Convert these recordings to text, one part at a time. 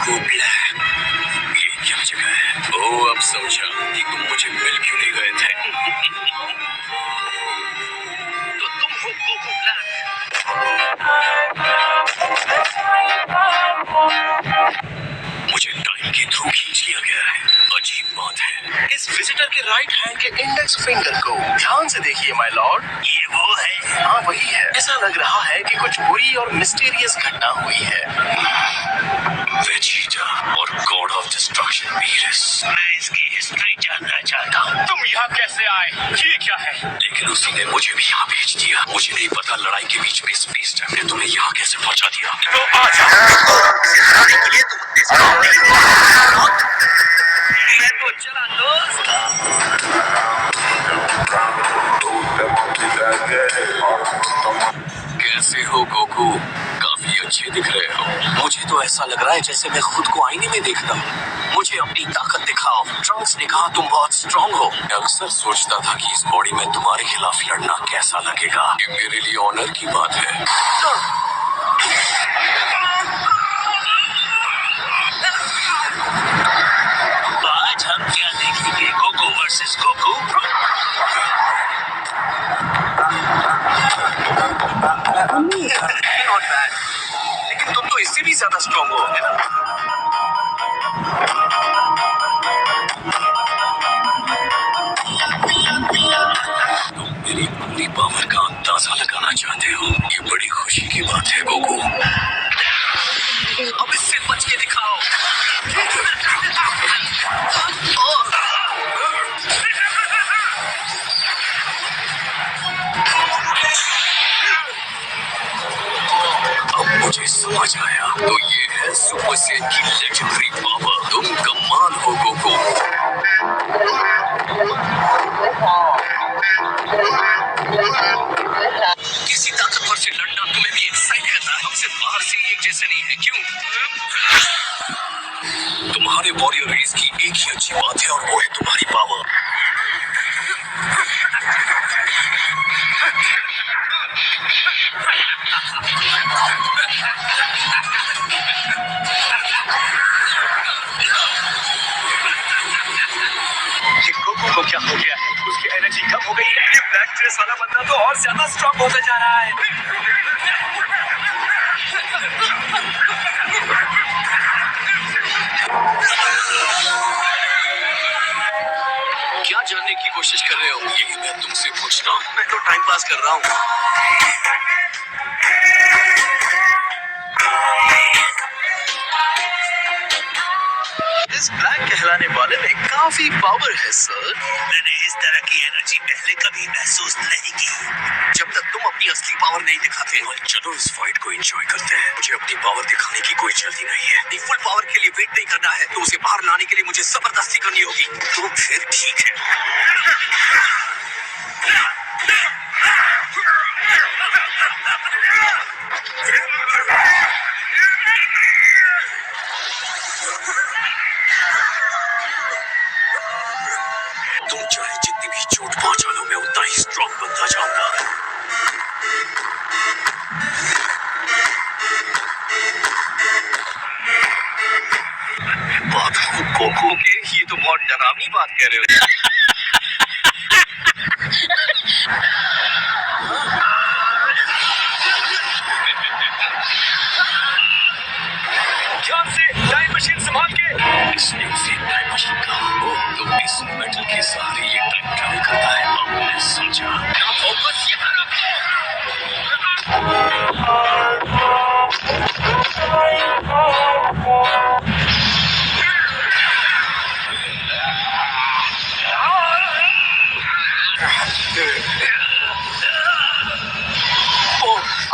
Goku black, ये क्या जगह है? ओह, अब समझा कि तुम मुझे मिल क्यों नहीं गए थे। तो तुम हो गोकू ब्लैक। मुझे टाइम के थ्रू खींच लिया गया है। अजीब बात है। इस विजिटर के राइट हैंड के इंडेक्स फिंगर को ध्यान से देखिए माय लॉर्ड। ये वो है? हाँ, वही है। ऐसा लग रहा है कि कुछ बुरी और मिस्टीरियस घटना हुई है। वेजिटा और गॉड ऑफ डिस्ट्रक्शन वीरस। मैं इसकी हिस्ट्री जानना चाहता हूँ। तुम यहाँ कैसे आए? ये क्या है? लेकिन उसी ने मुझे भी यहाँ भेज दिया। मुझे नहीं पता लड़ाई के बीच में स्पेस टाइम ने तुम्हें यहाँ कैसे पहुँचा दिया। तो आ मैं तो चला दोस्त। कैसे हो गोकू? काफी अच्छे दिख रहे हो। मुझे तो ऐसा लग रहा है जैसे मैं खुद को आईने में देखता हूँ। मुझे अपनी ताकत दिखाओ। ट्रंक्स ने कहा तुम बहुत स्ट्रांग हो। मैं अक्सर सोचता था कि इस बॉडी में तुम्हारे खिलाफ लड़ना कैसा लगेगा। ये मेरे लिए ऑनर की बात है। आज हम क्या देखेंगे? Goku versus Goku. Not bad, लेकिन तुम तो इससे भी ज्यादा स्ट्रांग हो, है ना? तुम मेरी पूरी पावर का अंदाजा लगाना चाहते हो। ये बड़ी खुशी की बात है गोकू। अब इससे बच के दिखाओ। अब मुझे समझ आया। तो ये है सुपर सेन की लेजेंडरी पावर। तुम कमाल हो गोकू। किसी ताकतवर से लड़ना तुम्हें भी एक्साइट करता है। हमसे बाहर से ही एक जैसे नहीं है, क्यों? तुम्हारे वॉरियर रेस की एक ही अच्छी बात है और वो है तुम्हारी पावर। गोकू को क्या हो गया है? उसकी एनर्जी कम हो गई है। ये ब्लैक ड्रेस वाला बंदा तो और ज्यादा स्ट्रांग होता जा रहा है। क्या जानने की कोशिश कर रहे हो? यही मैं तुमसे पूछ रहा हूँ। मैं तो टाइम पास कर रहा हूँ। इस ब्लैक कहलाने वाले में काफी पावर है सर। मैंने इस तरह की एनर्जी पहले कभी महसूस नहीं की। जब तक तुम अपनी असली पावर नहीं दिखाते हो। चलो इस फाइट को एंजॉय करते हैं। मुझे अपनी पावर दिखाने की कोई जल्दी नहीं है। फुल पावर के लिए वेट नहीं करना है। तो उसे बाहर लाने के लिए मुझे जबरदस्ती करनी होगी। तो फिर ठीक है। तुम चाहे जितनी भी चोट पहुंचा लो, मैं उतना ही स्ट्रांग बनता जाऊंगा। बात हो गोकू के, ये तो बहुत डरावनी बात कह रहे हो। ध्यान से, टाइम मशीन संभाल के। इसने उसे टाइम मशीन कहा। तो इस मेटल के सहारे ये टाइम ट्रैवल करता है। अब मैं समझा। फोकस यहाँ रखो।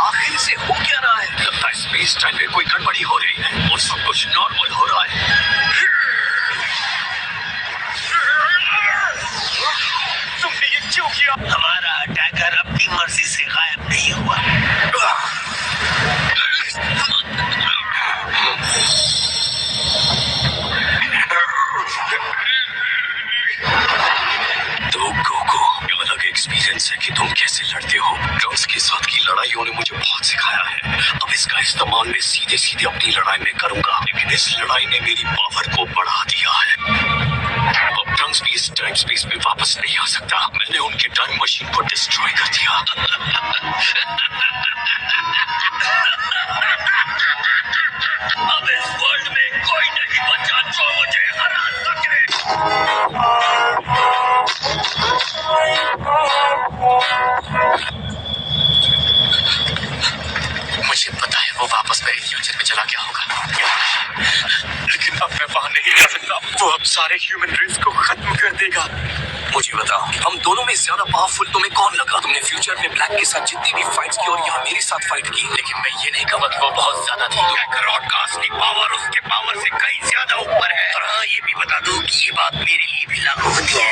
आखिर से हो क्या रहा है? लगता है स्पेस टाइम में कोई गड़बड़ी हो रही है और सब कुछ नॉर्मल हो रहा है। तुमने ये क्यों किया? हमारा अटैकर अपनी मर्जी से गायब नहीं हुआ। तो गोकू अलग एक एक्सपीरियंस है कि तुम कैसे लड़ते हो। ट्रंक्स के साथ की लड़ाइयों ने मुझे बहुत सिखाया है। अब इसका इस्तेमाल मैं सीधे सीधे अपनी लड़ाई में करूंगा, लेकिन इस लड़ाई ने मेरी पावर को बढ़ा दिया है। अब ट्रंक्स भी इस टाइम स्पेस में वापस नहीं आ सकता। मैंने उनके टाइम मशीन को डिस्ट्रॉय कर दिया। अब इस वर्ल्ड में कोई नहीं बचा जो मुझे हरा सके। मुझे पता है वो वापस मेरे फ्यूचर में चला गया होगा, लेकिन अब मैं वहां नहीं जा सकता। वो अब सारे ह्यूमन रेस को खत्म कर देगा। मुझे बताओ, हम दोनों में ज्यादा पावरफुल तुम्हें कौन लगा? तुमने फ्यूचर में ब्लैक के साथ जितनी भी फाइट्स की और यहाँ मेरे साथ फाइट की, लेकिन मैं ये नहीं कहूँगा कि वो बहुत ज्यादा थी। काकरोट का असली पावर उसके पावर से कहीं ज्यादा ऊपर है। और हाँ, ये भी बता दो कि ये बात मेरे लिए भी लागू होती है।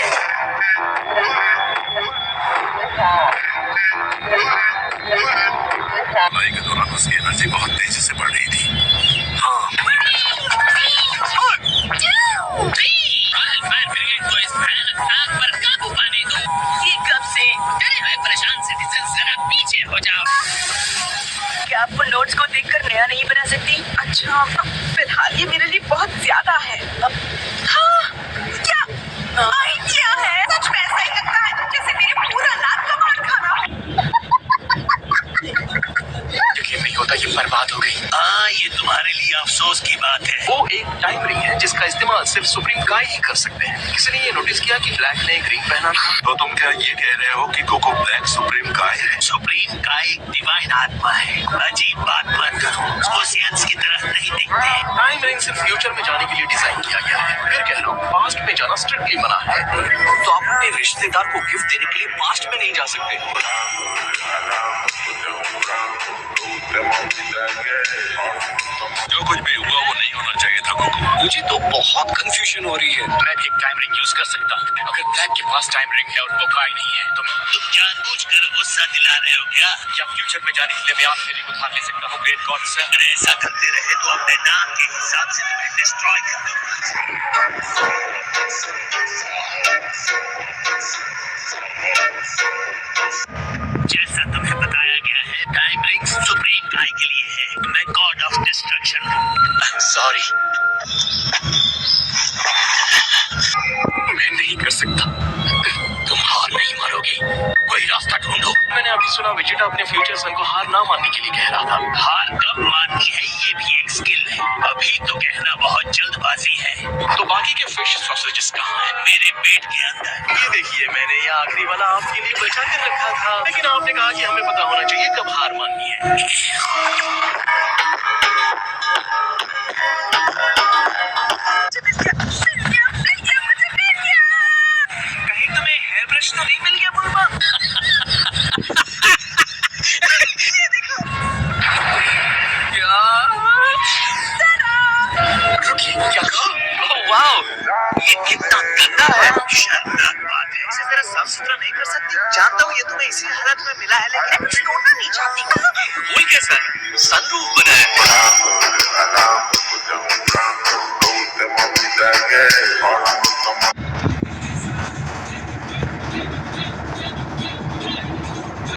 लड़ाई के दौरान उसकी एनर्जी बहुत तेजी से बढ़ रही थी। हाँ, फायर ब्रिगेड को इस भयानक आग पर काबू पाने दो। ये कब से डरे हुए परेशान सिटीजन, जरा पीछे हो जाओ। क्या आपको नोट्स को देखकर नया नहीं बना सकती? अच्छा, फिलहाल ये मेरे लिए बहुत ज्यादा है। हाँ, क्या आइडिया है? सच में ऐसा ही लगता है जैसे मेरे पूरा रात का मार खाना। यकीन नहीं होता, ये बर्बाद हो गई। हाँ, ये तुम्हारे लिए अफसोस की बात है। वो एक टाइम रिंग है जिसका इस्तेमाल सिर्फ सुप्रीम काय ही कर सकते हैं। किसी ने ये नोटिस किया कि ब्लैक ने एक रिंग पहना था? तो तुम क्या ये कह रहे हो कि कोको ब्लैक सुप्रीम काय है? सुप्रीम काय एक डिवाइन आत्मा है। अजीब बात मत करो, वो सेंस की तरह नहीं दिखते। टाइम रिंग सिर्फ फ्यूचर में जाने के लिए डिजाइन किया गया है। फिर कह रहा हूँ, पास्ट में जाना स्ट्रिक्टली मना है। तो आप अपने रिश्तेदार को गिफ्ट देने के लिए पास्ट में नहीं जा सकते। जो कुछ भी हुआ वो नहीं होना चाहिए था कोको। मुझे तो बहुत कंफ्यूजन हो रही है। मैं भी एक टाइम रिंग यूज कर सकता हूँ। अगर ब्लैक के पास टाइम रिंग है और वो काय नहीं है, तो तुम जानबूझकर गुस्सा दिला रहे हो क्या? क्या फ्यूचर में जाने के लिए मैं आपसे रिंग उधार ले सकता हूँ ग्रेट गॉड से? अगर ऐसा करते रहे तो अपने नाम के हिसाब से तुम्हें डिस्ट्रॉय कर दूंगा। जैसा तुम्हें बताया गया है, टाइम रिंग सुप्रीम काय के लिए है। मैं गॉड ऑफ डिस्ट्रक्शन हूँ। सॉरी, मैं नहीं कर सकता। तुम हार नहीं मारोगी, कोई रास्ता ढूंढो। मैंने अभी सुना वेजिटा अपने फ्यूचर सन को हार ना मानने के लिए कह रहा था। हार कब माननी है ये भी एक स्किल है। अभी तो कहना बहुत जल्दबाजी है। तो बाकी के फिश सॉसेजेस कहाँ हैं? मेरे पेट के अंदर। ये देखिए, मैंने ये आखिरी वाला आपके लिए बचा कर रखा था, लेकिन आपने कहा कि हमें पता होना चाहिए कब हार माननी है। कहीं तुम्हें हेयर ब्रश तो नहीं मिल गया बुलबा? ये देखो। रुकिए, क्या कहा? ओह वाओ, ये कितना गंदा है। शर्मनाक बात है, इसे जरा साफ सुथरा नहीं कर सकती? जानता हूँ ये तुम्हें इसी हालत में मिला है, लेकिन छोड़ना नहीं चाहती। वही कैसा है? सनरूफ बनाया है।